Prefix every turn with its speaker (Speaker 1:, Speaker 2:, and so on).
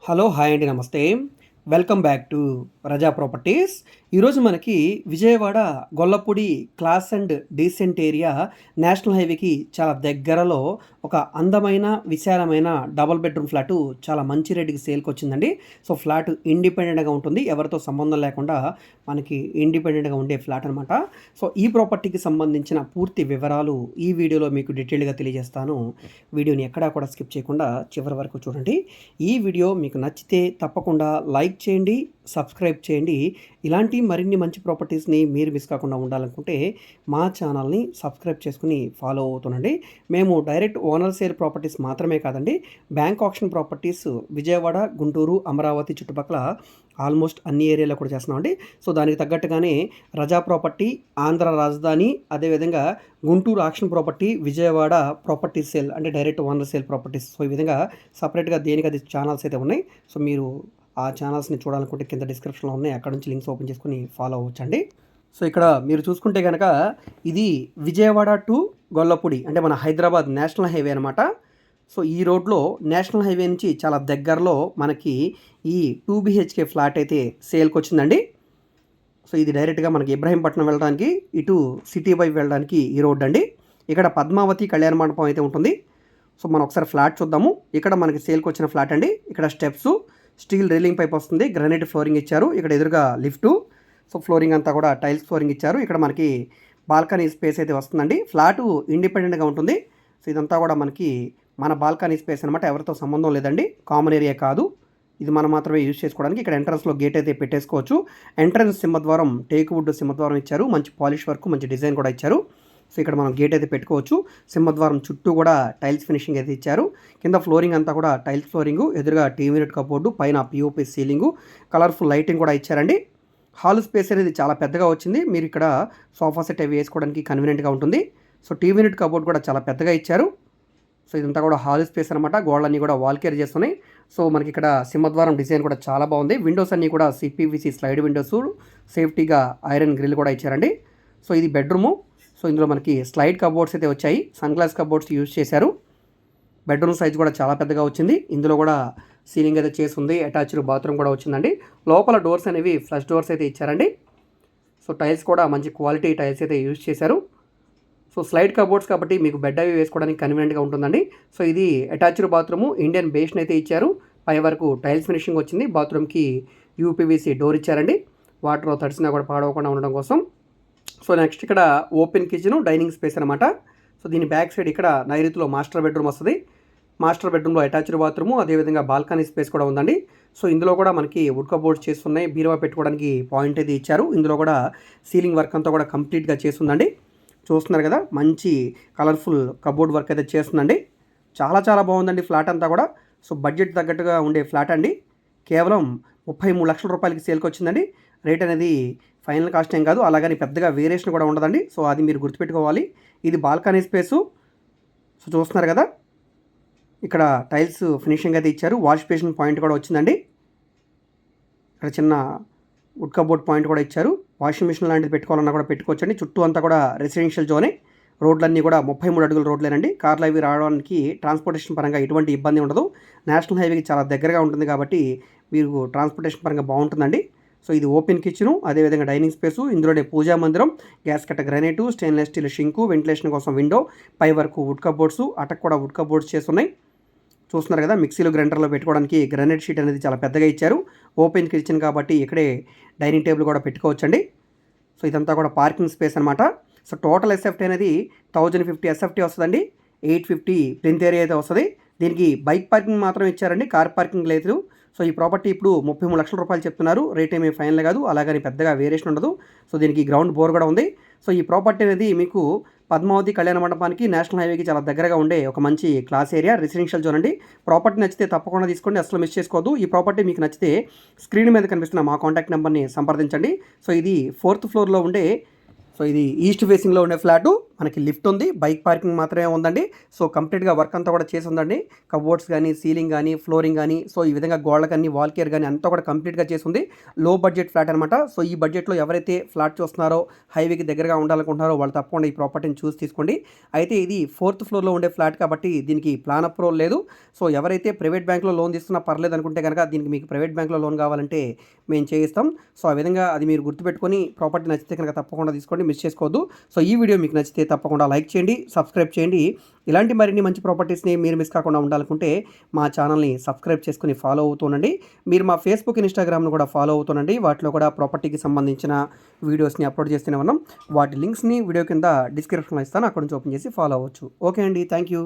Speaker 1: Hello hi అండి నమస్తే. Welcome back to ప్రజా ప్రాపర్టీస్. ఈరోజు మనకి Vijayawada Gollapudi class and decent area national హైవేకి చాలా దగ్గరలో ఒక అందమైన విశాలమైన డబుల్ బెడ్రూమ్ ఫ్లాటు చాలా మంచి రేటుకి సేల్కి వచ్చిందండి. సో ఫ్లాట్ ఇండిపెండెంట్గా ఉంటుంది, ఎవరితో సంబంధం లేకుండా మనకి ఇండిపెండెంట్గా ఉండే ఫ్లాట్ అనమాట. సో ఈ ప్రాపర్టీకి సంబంధించిన పూర్తి వివరాలు ఈ వీడియోలో మీకు డీటెయిల్గా తెలియజేస్తాను. వీడియోని ఎక్కడా కూడా స్కిప్ చేయకుండా చివరి వరకు చూడండి. ఈ వీడియో మీకు నచ్చితే తప్పకుండా లైక్ చేయండి, సబ్స్క్రైబ్ చేయండి. ఇలాంటి మరిన్ని మంచి ప్రాపర్టీస్ని మీరు మిస్ కాకుండా ఉండాలనుకుంటే మా ఛానల్ని సబ్స్క్రైబ్ చేసుకుని ఫాలో అవుతుండండి. మేము డైరెక్ట్ ఓనర్ సేల్ ప్రాపర్టీస్ మాత్రమే కాదండి, bank option properties Vijayawada, Guntur, Amaravati చుట్టుపక్కల ఆల్మోస్ట్ అన్ని ఏరియాలో కూడా చేస్తున్నామండి. సో దానికి తగ్గట్టుగానే రజా ప్రాపర్టీ, ఆంధ్ర రాజధాని, అదేవిధంగా Guntur auction property, Vijayawada property sale అంటే direct owner sale properties. So ఈ విధంగా సపరేట్గా దేనికి అది ఛానల్స్ అయితే ఉన్నాయి. సో మీరు ఆ ఛానల్స్ని చూడాలనుకుంటే కింద డిస్క్రిప్షన్లో ఉన్నాయి, అక్కడ నుంచి లింక్స్ ఓపెన్ చేసుకుని ఫాలో అవ్వచ్చండి. సో ఇక్కడ మీరు చూసుకుంటే కనుక ఇది విజయవాడ టు గొల్లపూడి అంటే మన హైదరాబాద్ నేషనల్ హైవే అనమాట. సో ఈ రోడ్లో నేషనల్ హైవే నుంచి చాలా దగ్గరలో మనకి ఈ 2 BHK ఫ్లాట్ అయితే సేల్కి వచ్చిందండి. సో ఇది డైరెక్ట్గా మనకి ఇబ్రహీంపట్నం వెళ్ళడానికి, ఇటు సిటీ వైపు వెళ్ళడానికి ఈ రోడ్ అండి. ఇక్కడ పద్మావతి కళ్యాణ మండపం అయితే ఉంటుంది. సో మనం ఒకసారి ఫ్లాట్ చూద్దాము. ఇక్కడ మనకి సేల్కి వచ్చిన ఫ్లాట్ అండి. ఇక్కడ స్టెప్స్, స్టీల్ రైలింగ్ పైప్ వస్తుంది, గ్రానైట్ ఫ్లోరింగ్ ఇచ్చారు. ఇక్కడ ఎదురుగా లిఫ్టు, సో ఫ్లోరింగ్ అంతా కూడా టైల్స్ ఫ్లోరింగ్ ఇచ్చారు. ఇక్కడ మనకి బాల్కనీ స్పేస్ అయితే వస్తుందండి. ఫ్లాటు ఇండిపెండెంట్గా ఉంటుంది. సో ఇదంతా కూడా మనకి మన బాల్కనీ స్పేస్ అనమాట, ఎవరితో సంబంధం లేదండి, కామన్ ఏరియా కాదు, ఇది మనం మాత్రమే యూజ్ చేసుకోవడానికి. ఇక్కడ ఎంట్రన్స్లో గేట్ అయితే పెట్టేసుకోవచ్చు. ఎంట్రన్స్ సింహద్వారం టేక్ వుడ్ సింహద్వారం ఇచ్చారు, మంచి పాలిష్ వర్క్, మంచి డిజైన్ కూడా ఇచ్చారు. సో ఇక్కడ మనం గేట్ అయితే పెట్టుకోవచ్చు. సింహద్వారం చుట్టూ కూడా టైల్స్ ఫినిషింగ్ అయితే ఇచ్చారు. కింద ఫ్లోరింగ్ అంతా కూడా టైల్స్ ఫ్లోరింగు, ఎదురుగా టీవీ యూనిట్ కబోర్డు, పైన పిఓపి సీలింగు, కలర్ఫుల్ లైటింగ్ కూడా ఇచ్చారండి. హాల్ స్పేస్ అనేది చాలా పెద్దగా వచ్చింది. మీరు ఇక్కడ సోఫా సెట్ అవి వేసుకోవడానికి కన్వీనియంట్గా ఉంటుంది. సో టీవీ యూనిట్ కబోర్డ్ కూడా చాలా పెద్దగా ఇచ్చారు. సో ఇదంతా కూడా హాల్ స్పేస్ అనమాట. గోడలన్నీ కూడా వాల్ కేర్ చేస్తున్నాయి. సో మనకి ఇక్కడ సింహద్వారం డిజైన్ కూడా చాలా బాగుంది. విండోస్ అన్నీ కూడా సిపివిసి స్లైడ్ విండోస్, సేఫ్టీగా ఐరన్ గ్రిల్ కూడా ఇచ్చారండి. సో ఇది బెడ్రూము. సో ఇందులో మనకి స్లైడ్ కబోర్డ్స్ అయితే వచ్చాయి, సన్ గ్లాస్ కబోర్డ్స్ యూజ్ చేశారు. బెడ్రూమ్ సైజ్ కూడా చాలా పెద్దగా వచ్చింది. ఇందులో కూడా సీలింగ్ అయితే చేసి ఉంది, అటాచ్డ్ బాత్రూమ్ కూడా వచ్చిందండి. లోపల డోర్స్ అనేవి ఫ్లష్ డోర్స్ అయితే ఇచ్చారండి. సో టైల్స్ కూడా మంచి క్వాలిటీ టైల్స్ అయితే యూజ్ చేశారు. సో స్లైడ్ కబోర్డ్స్ కాబట్టి మీకు బెడ్ అవి వేసుకోవడానికి కన్వీనియంట్గా ఉంటుందండి. సో ఇది అటాచ్డ్ బాత్రూము, ఇండియన్ బేషన్ అయితే ఇచ్చారు. పై వరకు టైల్స్ ఫినిషింగ్ వచ్చింది. బాత్రూమ్కి యూపీవీసీ డోర్ ఇచ్చారండి, వాటర్ తడిసినా కూడా పాడవకుండా ఉండడం కోసం. సో నెక్స్ట్ ఇక్కడ ఓపెన్ కిచెన్, డైనింగ్ స్పేస్ అనమాట. సో దీని బ్యాక్ సైడ్ ఇక్కడ నైరుతిలో మాస్టర్ బెడ్రూమ్ వస్తుంది. మాస్టర్ బెడ్రూమ్లో అటాచ్డ్ బాత్రూము, అదేవిధంగా బాల్కనీ స్పేస్ కూడా ఉందండి. సో ఇందులో కూడా మనకి వుడ్ కబోర్డ్స్ చేస్తున్నాయి, బీరువా పెట్టుకోవడానికి పాయింట్ అయితే ఇచ్చారు. ఇందులో కూడా సీలింగ్ వర్క్ అంతా కూడా కంప్లీట్గా చేస్తుందండి. చూస్తున్నారు కదా, మంచి కలర్ఫుల్ కబోర్డ్ వర్క్ అయితే చేస్తుందండి. చాలా చాలా బాగుందండి ఫ్లాట్ అంతా కూడా. సో బడ్జెట్ తగ్గట్టుగా ఉండే ఫ్లాట్ అండి. కేవలం 33 లక్షల రూపాయలకి సేల్కి వచ్చిందండి. రేట్ అనేది ఫైనల్ కాస్ట్ ఏం కాదు, అలాగని పెద్దగా వేరియేషన్ కూడా ఉండదండి. సో అది మీరు గుర్తుపెట్టుకోవాలి. ఇది బాల్కనీ స్పేసు. సో చూస్తున్నారు కదా, ఇక్కడ టైల్స్ ఫినిషింగ్ అయితే ఇచ్చారు. వాష్ బేసిన్ పాయింట్ కూడా వచ్చిందండి. ఇక్కడ చిన్న వుడ్ కబోర్డ్ పాయింట్ కూడా ఇచ్చారు. వాషింగ్ మిషన్ లాంటిది పెట్టుకోవాలన్నా కూడా పెట్టుకోవచ్చండి. చుట్టూ అంతా కూడా రెసిడెన్షియల్ జోనే. రోడ్లన్నీ కూడా 33 అడుగుల రోడ్లేనండి. కార్లు అవి రావడానికి ట్రాన్స్పోర్టేషన్ పరంగా ఎటువంటి ఇబ్బంది ఉండదు. నేషనల్ హైవేకి చాలా దగ్గరగా ఉంటుంది కాబట్టి మీరు ట్రాన్స్పోర్టేషన్ పరంగా బాగుంటుందండి. సో ఇది ఓపెన్ కిచెను, అదేవిధంగా డైనింగ్ స్పేసు, ఇందులోనే పూజా మందిరం, గ్యాస్ కట్ట granite, stainless steel sink, ventilation కోసం విండో, పై వరకు వుడ్ కబోర్డ్స్, అటక్ కూడా వుడ్ కబోర్డ్స్ చేస్తున్నాయి. చూస్తున్నారు కదా, మిక్సీలో గ్రైండర్లో పెట్టుకోవడానికి గ్రానైట్ షీట్ అనేది చాలా పెద్దగా ఇచ్చారు. ఓపెన్ కిచెన్ కాబట్టి ఇక్కడే డైనింగ్ టేబుల్ కూడా పెట్టుకోవచ్చండి. సో ఇదంతా కూడా పార్కింగ్ స్పేస్ అనమాట. సో టోటల్ ఎస్ఎఫ్టీ అనేది 1050 ఎస్ఎఫ్టీ వస్తుందండి. 850 ప్లింత్ ఏరియా అయితే వస్తుంది. దీనికి బైక్ పార్కింగ్ మాత్రం ఇచ్చారండి, కార్ పార్కింగ్ లేదు. సో ఈ ప్రాపర్టీ ఇప్పుడు 33 లక్షల రూపాయలు చెప్తున్నారు. రేట్ ఏమీ ఫైనల్ కాదు, అలాగని పెద్దగా వేరియేషన్ ఉండదు. సో దీనికి గ్రౌండ్ బోర్ కూడా ఉంది. సో ఈ ప్రాపర్టీ అనేది మీకు పద్మావతి కళ్యాణ మండపానికి, నేషనల్ హైవేకి చాలా దగ్గరగా ఉండే ఒక మంచి క్లాస్ ఏరియా, రెసిడెన్షియల్ జోన్ అండి. ప్రాపర్టీ నచ్చితే తప్పకుండా తీసుకోండి, అసలు మిస్ చేసుకోవద్దు. ఈ ప్రాపర్టీ మీకు నచ్చితే స్క్రీన్ మీద కనిపిస్తున్న మా కాంటాక్ట్ నెంబర్ని సంప్రదించండి. సో ఇది 4th ఫ్లోర్లో ఉండే సో ఇది ఈస్ట్ ఫేసింగ్లో ఉండే ఫ్లాటు, మనకి లిఫ్ట్ ఉంది, బైక్ పార్కింగ్ మాత్రమే ఉందండి. సో కంప్లీట్గా వర్క్ అంతా కూడా చేసి ఉందండి. కబోర్డ్స్ కానీ, సీలింగ్ కానీ, ఫ్లోరింగ్ కానీ, సో ఈ విధంగా గోడలకన్నీ వాల్ కేర్ కానీ అంతా కూడా కంప్లీట్గా చేసి ఉంది. లో బడ్జెట్ ఫ్లాట్ అనమాట. సో ఈ బడ్జెట్లో ఎవరైతే ఫ్లాట్ చూస్తున్నారో, హైవేకి దగ్గరగా ఉండాలనుకుంటున్నారో వాళ్ళు తప్పకుండా ఈ ప్రాపర్టీని చూసి తీసుకోండి. అయితే ఇది 4th ఫ్లోర్లో ఉండే ఫ్లాట్ కాబట్టి దీనికి ప్లాన్ అప్రూవల్ లేదు. సో ఎవరైతే ప్రైవేట్ బ్యాంక్లో లోన్ తీసుకున్నా పర్లేదు అనుకుంటే కనుక దీనికి మీకు ప్రైవేట్ బ్యాంక్లో లోన్ కావాలంటే మేము చేయిస్తాం. సో ఆ విధంగా అది మీరు గుర్తుపెట్టుకొని ప్రాపర్టీ నచ్చితే కనుక తప్పకుండా తీసుకోండి, మిస్ చేసుకోవద్దు. సో ఈ వీడియో మీకు నచ్చితే తప్పకుండా లైక్ చేయండి, సబ్స్క్రైబ్ చేయండి. ఇలాంటి మరిన్ని మంచి ప్రాపర్టీస్ని మీరు మిస్ కాకుండా ఉండాలనుకుంటే మా ఛానల్ని సబ్స్క్రైబ్ చేసుకుని ఫాలో అవుతుండండి. మీరు మా ఫేస్బుక్, ఇన్స్టాగ్రామ్ను కూడా ఫాలో అవుతుండండి. వాటిలో కూడా ప్రాపర్టీకి సంబంధించిన వీడియోస్ని అప్లోడ్ చేస్తూనే ఉన్నాం. వాటి లింక్స్ని వీడియో కింద డిస్క్రిప్షన్లో ఇస్తాను, అక్కడ నుంచి ఓపెన్ చేసి ఫాలో అవ్వచ్చు. ఓకే అండి, థ్యాంక్ యూ.